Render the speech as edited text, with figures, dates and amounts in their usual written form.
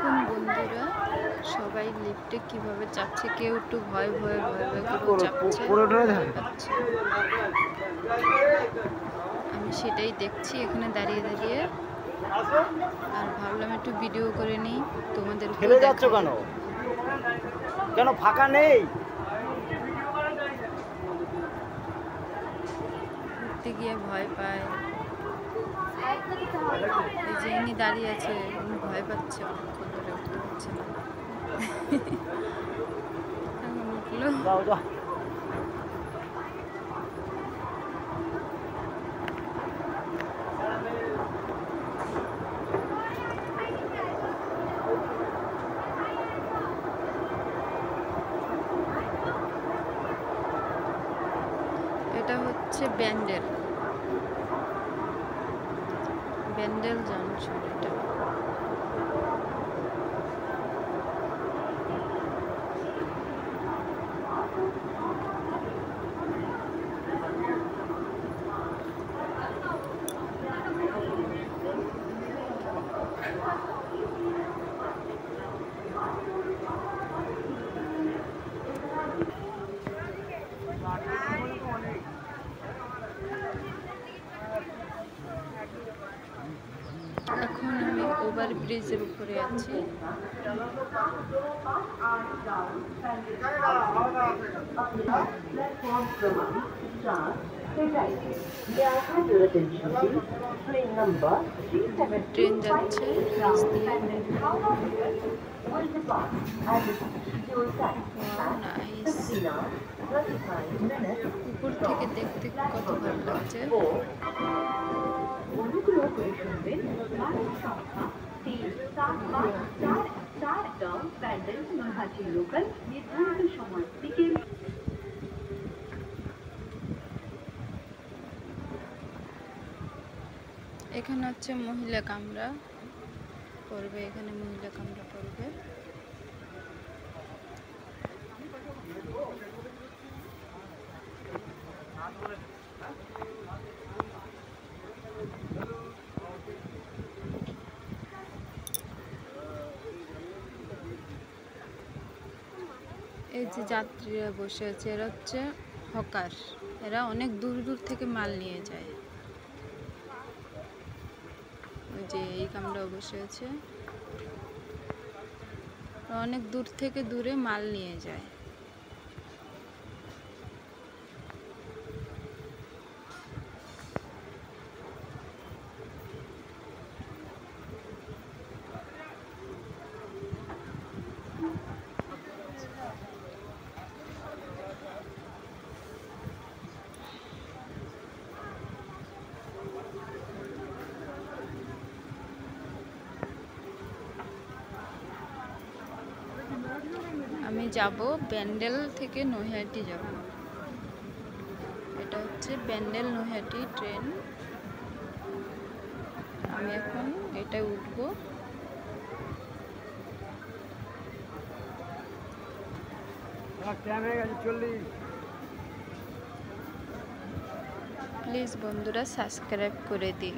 দেখুন বন্ধুরা, সবাই লিফটে কিভাবে চাপছে। কেউ একটু ভয় ভয় করে চাপছে। আমি সেটাই দেখছি এখানে দাঁড়িয়ে দাঁড়িয়ে, আর ভাবলাম একটু ভিডিও করে নিই তোমাদের। ঠেলে যাচ্ছ কেন? কেন ফাঁকা নেই? উঠতে গিয়ে ভয় পায়। এই যে ইনি দাঁড়িয়ে আছে, উনি ভয় পাচ্ছে, অনেকক্ষণ ধরে উঠতে পারছে না। এখন উঠলো। এটা হচ্ছে ব্যান্ডেল জংশন। এটা এখন আমি ওভারব্রিজের উপরে আছি। ট্রেন যাচ্ছে উপর থেকে দেখতে কত ভালো লাগছে। অনুগ্রহ করে শুনবেন গাড়ির সংখ্যা 3-7-8-4 প্যান্ডেল নৈহাটি লোকাল নির্ধারিত সময় থেকে। এখানে হচ্ছে মহিলা কামরা পড়বে, এখানে মহিলা কামরা পড়বে। এই যে যাত্রীরা বসে আছে, এরা হচ্ছে হকার। এরা অনেক দূর দূর থেকে মাল নিয়ে যায়। ওই যে এই কামরাও বসে আছে, অনেক দূর থেকে দূরে মাল নিয়ে যায়। আমি যাব ব্যান্ডেল থেকে নৈহাটি যাব। এটা হচ্ছে ব্যান্ডেল নৈহাটি ট্রেন। আমি এখন এটাই উঠব। প্লিজ বন্ধুরা সাবস্ক্রাইব করে দিন।